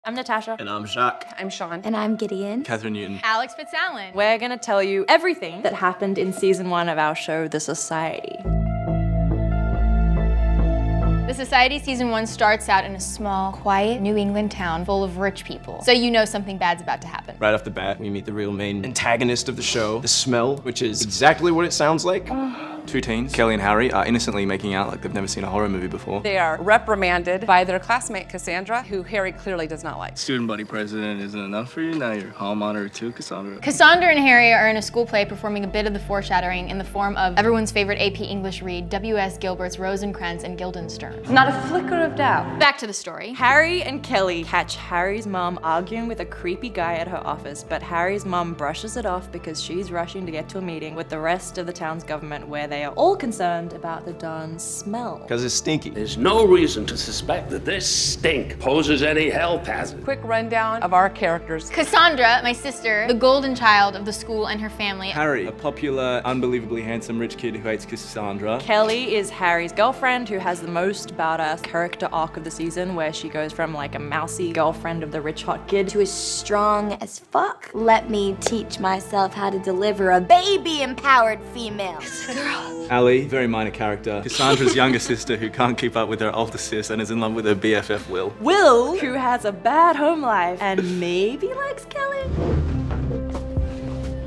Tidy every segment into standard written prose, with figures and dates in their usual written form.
I'm Natasha. And I'm Jacques. I'm Sean. And I'm Gideon. Catherine Newton. Alex Fitzallen. We're gonna tell you everything that happened in season 1 of our show, The Society. The Society season 1 starts out in a small, quiet New England town full of rich people. So you know something bad's about to happen. Right off the bat, we meet the real main antagonist of the show, The Smell, which is exactly what it sounds like. Two teens, Kelly and Harry, are innocently making out like they've never seen a horror movie before. They are reprimanded by their classmate Cassandra, who Harry clearly does not like. Student body president isn't enough for you? Now you're hall monitor too, Cassandra? Cassandra and Harry are in a school play performing a bit of the foreshadowing in the form of everyone's favorite AP English read, W.S. Gilbert's Rosencrantz and Guildenstern. Not a flicker of doubt. Back to the story. Harry and Kelly catch Harry's mom arguing with a creepy guy at her office, but Harry's mom brushes it off because she's rushing to get to a meeting with the rest of the town's government where they are all concerned about the darn smell. Because it's stinky. There's no reason to suspect that this stink poses any health hazard. Quick rundown of our characters. Cassandra, my sister, the golden child of the school and her family. Harry, a popular, unbelievably handsome rich kid who hates Cassandra. Kelly is Harry's girlfriend who has the most badass character arc of the season, where she goes from like a mousy girlfriend of the rich hot kid To as strong as fuck. Let me teach myself how to deliver a baby-empowered female. Ali, very minor character. Cassandra's younger sister who can't keep up with her older sis and is in love with her BFF Will. Will, who has a bad home life and maybe likes Kelly.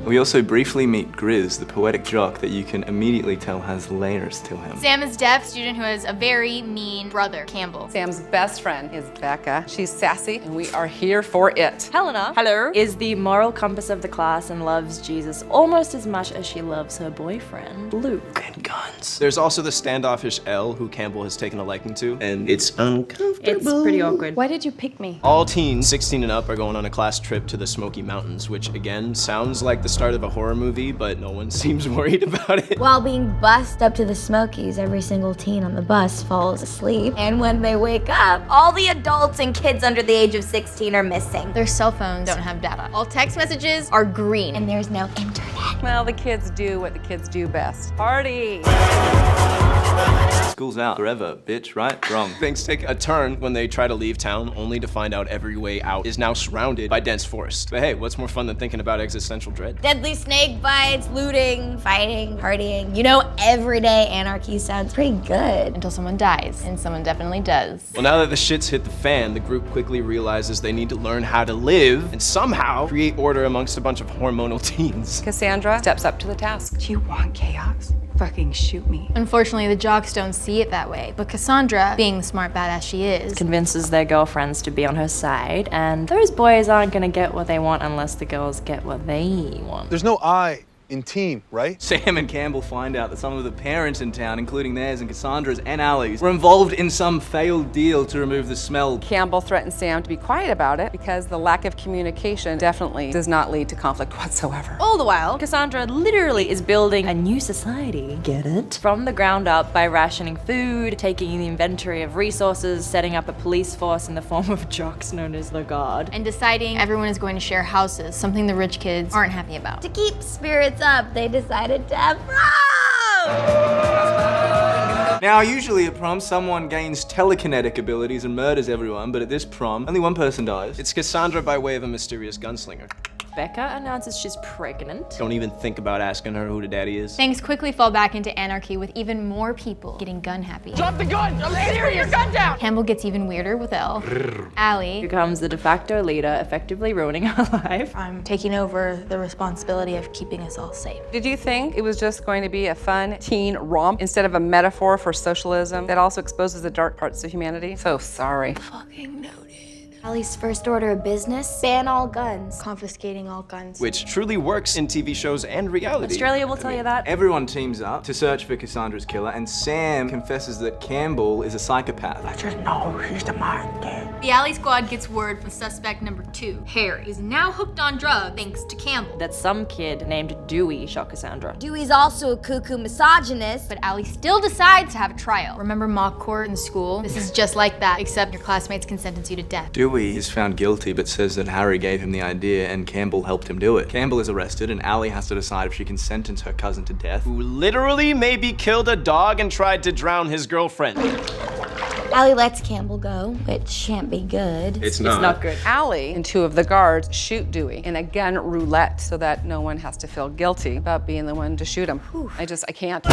We also briefly meet Grizz, the poetic jock that you can immediately tell has layers to him. Sam is deaf, student who has a very mean brother, Campbell. Sam's best friend is Becca. She's sassy, and we are here for it. Helena, hello, is the moral compass of the class and loves Jesus almost as much as she loves her boyfriend, Luke. And guns. There's also the standoffish Elle, who Campbell has taken a liking to, and it's uncomfortable. It's pretty awkward. Why did you pick me? All teens 16 and up are going on a class trip to the Smoky Mountains, which again sounds like the start of a horror movie, but no one seems worried about it. While being bussed up to the Smokies, every single teen on the bus falls asleep. And when they wake up, all the adults and kids under the age of 16 are missing. Their cell phones don't have data. All text messages are green. And there's no internet. Well, the kids do what the kids do best. Party! School's out forever, bitch, right? Wrong. Things take a turn when they try to leave town, only to find out every way out is now surrounded by dense forest. But hey, what's more fun than thinking about existential dread? Deadly snake bites, looting, fighting, partying. You know, everyday anarchy sounds pretty good. Until someone dies, and someone definitely does. Well, now that the shit's hit the fan, the group quickly realizes they need to learn how to live and somehow create order amongst a bunch of hormonal teens. Cassandra steps up to the task. Do you want chaos? Fucking shoot me. Unfortunately, the jocks don't see it that way, but Cassandra, being the smart badass she is, Convinces their girlfriends to be on her side, and those boys aren't gonna get what they want unless the girls get what they want. There's no I in team, right? Sam and Campbell find out that some of the parents in town, including theirs and Cassandra's and Allie's, were involved in some failed deal to remove the smell. Campbell threatens Sam to be quiet about it because the lack of communication definitely does not lead to conflict whatsoever. All the while, Cassandra literally is building a new society, get it? From the ground up by rationing food, taking the inventory of resources, setting up a police force in the form of jocks known as the Guard. and deciding everyone is going to share houses, something the rich kids aren't happy about. To keep spirits up, they decided to have prom! Now, usually at prom, someone gains telekinetic abilities and murders everyone, but at this prom, only one person dies. It's Cassandra by way of a mysterious gunslinger. Becca announces she's pregnant. Don't even think about asking her who the daddy is. Things quickly fall back into anarchy with even more people getting gun happy. Drop the gun! I'm serious! Your gun down! Campbell gets even weirder with Elle. Allie Becomes the de facto leader, effectively ruining her life. I'm taking over the responsibility of keeping us all safe. Did you think it was just going to be a fun teen romp instead of a metaphor for socialism that also exposes the dark parts of humanity? So sorry. Fucking noted. Allie's first order of business, ban all guns. Confiscating all guns. Which truly works in TV shows and reality. Australia will tell you that. Everyone teams up to search for Cassandra's killer, and Sam confesses that Campbell is a psychopath. I just know he's the mind game. The Alley squad gets word from suspect number 2, Harry, is now hooked on drugs thanks to Campbell. That some kid named Dewey shot Cassandra. Dewey's also a cuckoo misogynist. But Allie still decides to have a trial. Remember mock court in school? This is just like that, except your classmates can sentence you to death. Dewey is found guilty, but says that Harry gave him the idea and Campbell helped him do it. Campbell is arrested, and Allie has to decide if she can sentence her cousin to death. Who literally maybe killed a dog and tried to drown his girlfriend. Allie lets Campbell go, which can't be good. It's It's not good. Allie and two of the guards shoot Dewey in a gun roulette so that no one has to feel guilty about being the one to shoot him. I can't.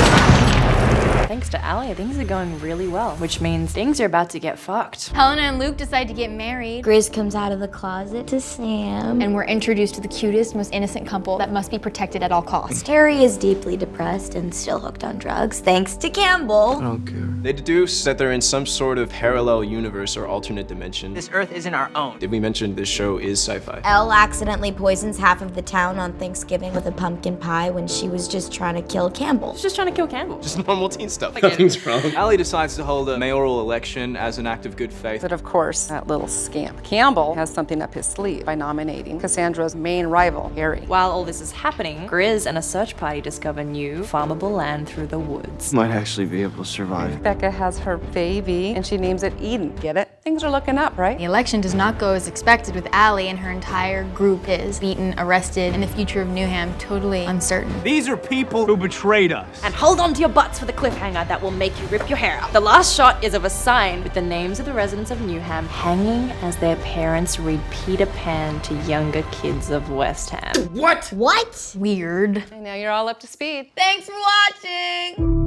Thanks to Allie, things are going really well, which means things are about to get fucked. Helena and Luke decide to get married. Grizz comes out of the closet to Sam. And we're introduced to the cutest, most innocent couple that must be protected at all costs. Terry is deeply depressed and still hooked on drugs, thanks to Campbell. I don't care. They deduce that they're in some sort of parallel universe or alternate dimension. This Earth isn't our own. Did we mention this show is sci-fi? Elle accidentally poisons half of the town on Thanksgiving with a pumpkin pie when she was just trying to kill Campbell. She's just trying to kill Campbell. Just normal teen stuff. Nothing's wrong. Allie decides to hold a mayoral election as an act of good faith. But of course, that little scamp Campbell has something up his sleeve by nominating Cassandra's main rival, Harry. While all this is happening, Grizz and a search party discover new farmable land through the woods. Might actually be able to survive. Becca has her baby, and she names it Eden. Get it? Things are looking up, right? The election does not go as expected, with Allie and her entire group is beaten, arrested, and the future of Newham totally uncertain. These are people who betrayed us. And hold on to your butts for the cliffhanger that will make you rip your hair out. The last shot is of a sign with the names of the residents of Newham hanging as their parents read Peter Pan to younger kids of West Ham. What? Weird. And now you're all up to speed. Thanks for watching!